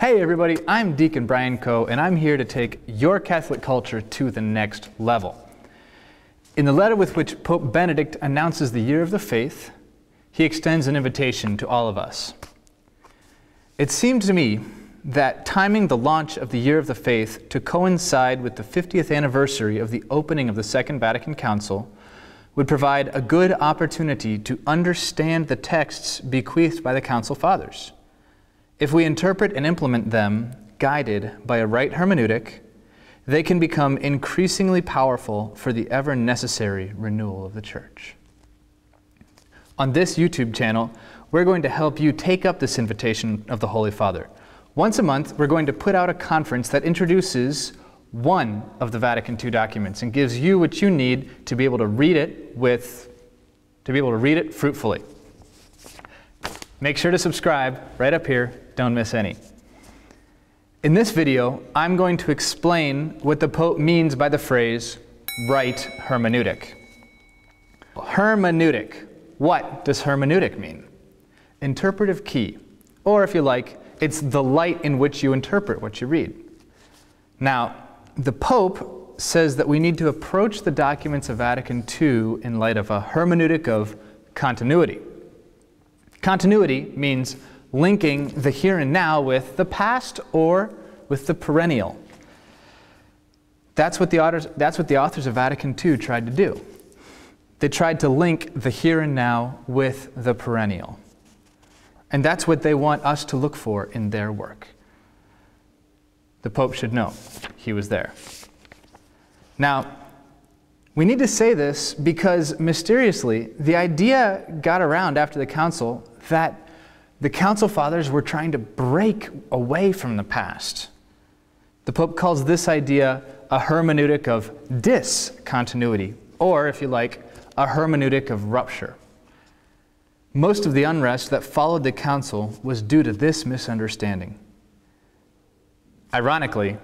Hey everybody, I'm Deacon Brian Coe, and I'm here to take your Catholic culture to the next level. In the letter with which Pope Benedict announces the Year of the Faith, he extends an invitation to all of us. It seemed to me that timing the launch of the Year of the Faith to coincide with the 50th anniversary of the opening of the Second Vatican Council would provide a good opportunity to understand the texts bequeathed by the Council Fathers. If we interpret and implement them, guided by a right hermeneutic, they can become increasingly powerful for the ever-necessary renewal of the Church. On this YouTube channel, we're going to help you take up this invitation of the Holy Father. Once a month, we're going to put out a conference that introduces one of the Vatican II documents and gives you what you need to be able to read it fruitfully. Make sure to subscribe right up here. Don't miss any. In this video, I'm going to explain what the Pope means by the phrase, right hermeneutic. Hermeneutic. What does hermeneutic mean? Interpretive key, or if you like, it's the light in which you interpret what you read. Now, the Pope says that we need to approach the documents of Vatican II in light of a hermeneutic of continuity. Continuity means linking the here and now with the past or with the perennial. That's what the authors of Vatican II tried to do. They tried to link the here and now with the perennial. And that's what they want us to look for in their work. The Pope should know he was there. Now, we need to say this because mysteriously, the idea got around after the Council that the Council Fathers were trying to break away from the past. The Pope calls this idea a hermeneutic of discontinuity, or, if you like, a hermeneutic of rupture. Most of the unrest that followed the Council was due to this misunderstanding. Ironically,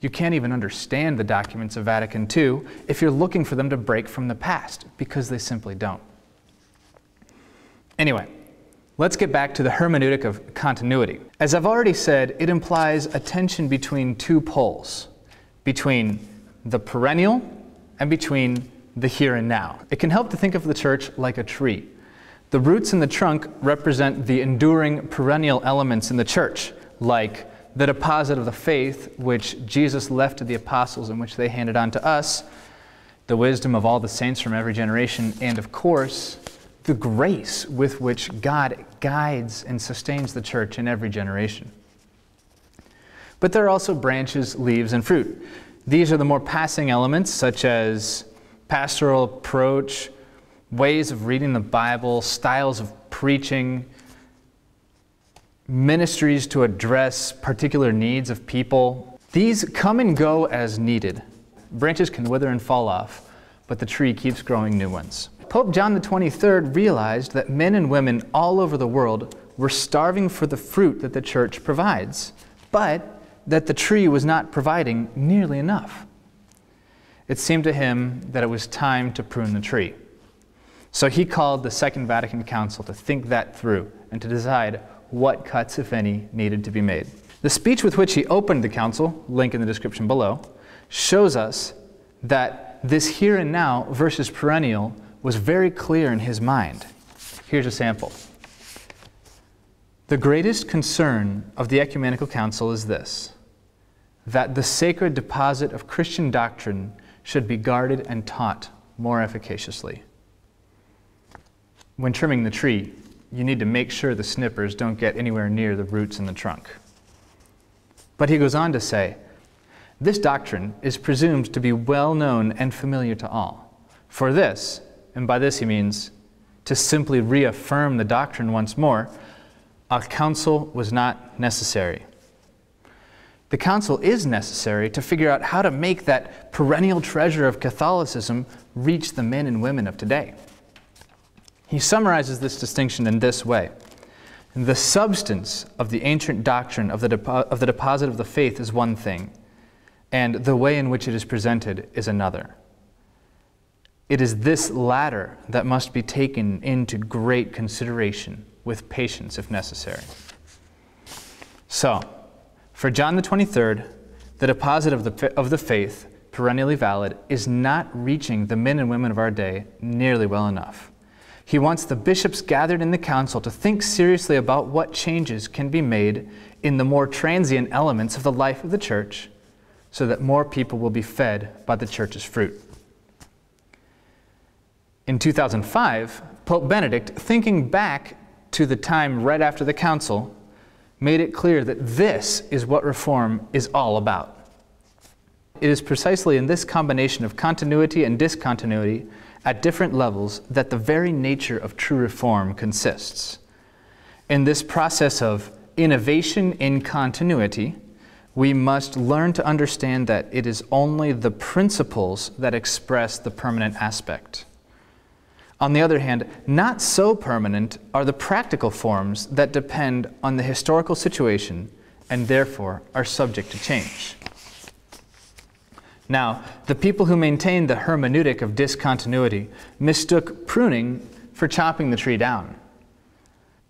you can't even understand the documents of Vatican II if you're looking for them to break from the past, because they simply don't. Anyway, let's get back to the hermeneutic of continuity. As I've already said, it implies a tension between two poles, between the perennial and between the here and now. It can help to think of the Church like a tree. The roots and the trunk represent the enduring perennial elements in the Church, like the deposit of the faith which Jesus left to the apostles and which they handed on to us, the wisdom of all the saints from every generation, and of course, the grace with which God guides and sustains the Church in every generation. But there are also branches, leaves, and fruit. These are the more passing elements, such as pastoral approach, ways of reading the Bible, styles of preaching, ministries to address particular needs of people. These come and go as needed. Branches can wither and fall off, but the tree keeps growing new ones. Pope John the 23rd realized that men and women all over the world were starving for the fruit that the Church provides, but that the tree was not providing nearly enough. It seemed to him that it was time to prune the tree. So he called the Second Vatican Council to think that through and to decide what cuts, if any, needed to be made. The speech with which he opened the Council, link in the description below, shows us that this here and now versus perennial was very clear in his mind. Here's a sample. The greatest concern of the Ecumenical Council is this, that the sacred deposit of Christian doctrine should be guarded and taught more efficaciously. When trimming the tree, you need to make sure the snippers don't get anywhere near the roots and the trunk. But he goes on to say, this doctrine is presumed to be well known and familiar to all. For this, and by this he means to simply reaffirm the doctrine once more, a council was not necessary. The council is necessary to figure out how to make that perennial treasure of Catholicism reach the men and women of today. He summarizes this distinction in this way. The substance of the ancient doctrine of the deposit of the faith is one thing, and the way in which it is presented is another. It is this latter that must be taken into great consideration with patience if necessary. So, For John the 23rd, the deposit of the faith, perennially valid, is not reaching the men and women of our day nearly well enough. He wants the bishops gathered in the council to think seriously about what changes can be made in the more transient elements of the life of the church so that more people will be fed by the church's fruit. In 2005, Pope Benedict, thinking back to the time right after the council, made it clear that this is what reform is all about. It is precisely in this combination of continuity and discontinuity at different levels that the very nature of true reform consists. In this process of innovation in continuity, we must learn to understand that it is only the principles that express the permanent aspect. On the other hand, not so permanent are the practical forms that depend on the historical situation and therefore are subject to change. Now, the people who maintained the hermeneutic of discontinuity mistook pruning for chopping the tree down.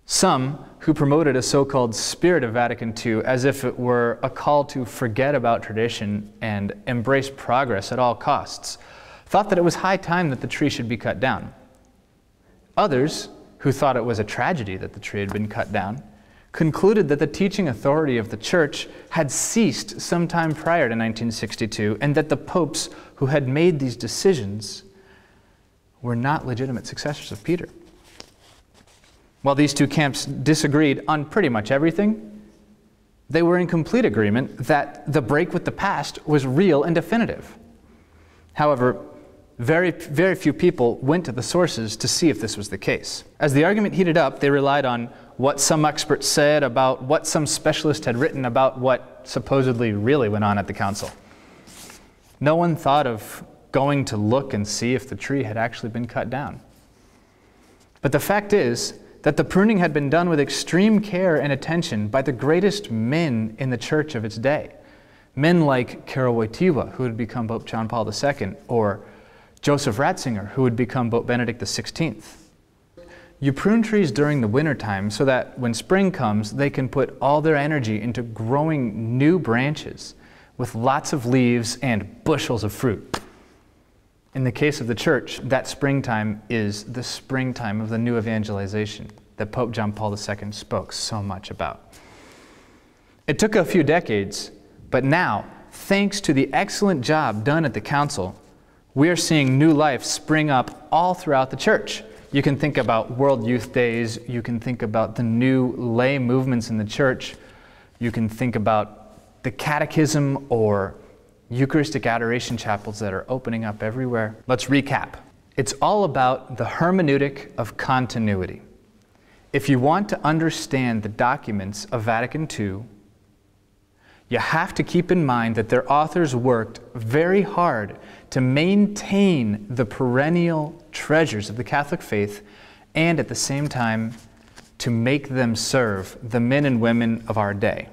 Some, who promoted a so-called spirit of Vatican II as if it were a call to forget about tradition and embrace progress at all costs, thought that it was high time that the tree should be cut down. Others, who thought it was a tragedy that the tree had been cut down, concluded that the teaching authority of the Church had ceased sometime prior to 1962 and that the popes who had made these decisions were not legitimate successors of Peter. While these two camps disagreed on pretty much everything, they were in complete agreement that the break with the past was real and definitive. However, very few people went to the sources to see if this was the case. As the argument heated up, they relied on what some experts said about what some specialist had written about what supposedly really went on at the council. No one thought of going to look and see if the tree had actually been cut down. But the fact is that the pruning had been done with extreme care and attention by the greatest men in the church of its day. Men like Karol Wojtyła, who would become Pope John Paul II, or Joseph Ratzinger, who would become Pope Benedict XVI. You prune trees during the wintertime so that when spring comes, they can put all their energy into growing new branches with lots of leaves and bushels of fruit. In the case of the church, that springtime is the springtime of the new evangelization that Pope John Paul II spoke so much about. It took a few decades, but now, thanks to the excellent job done at the council, we are seeing new life spring up all throughout the church. You can think about World Youth Days, you can think about the new lay movements in the church, you can think about the catechism or Eucharistic adoration chapels that are opening up everywhere. Let's recap. It's all about the hermeneutic of continuity. If you want to understand the documents of Vatican II, you have to keep in mind that their authors worked very hard to maintain the perennial treasures of the Catholic faith and at the same time to make them serve the men and women of our day.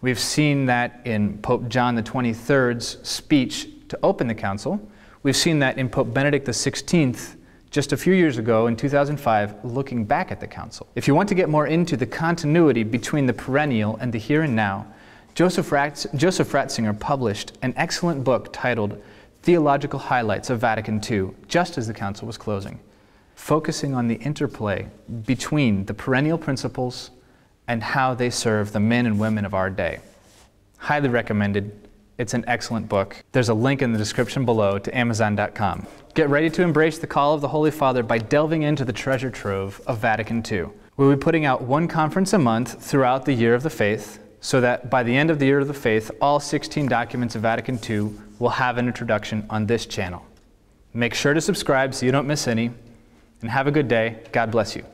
We've seen that in Pope John the 23rd's speech to open the council. We've seen that in Pope Benedict XVI just a few years ago in 2005, looking back at the council. If you want to get more into the continuity between the perennial and the here and now, Joseph Ratzinger published an excellent book titled Theological Highlights of Vatican II, just as the council was closing, focusing on the interplay between the perennial principles and how they serve the men and women of our day. Highly recommended. It's an excellent book. There's a link in the description below to Amazon.com. Get ready to embrace the call of the Holy Father by delving into the treasure trove of Vatican II. We'll be putting out one conference a month throughout the Year of the Faith, so that by the end of the Year of the Faith, all 16 documents of Vatican II will have an introduction on this channel. Make sure to subscribe so you don't miss any, and have a good day. God bless you.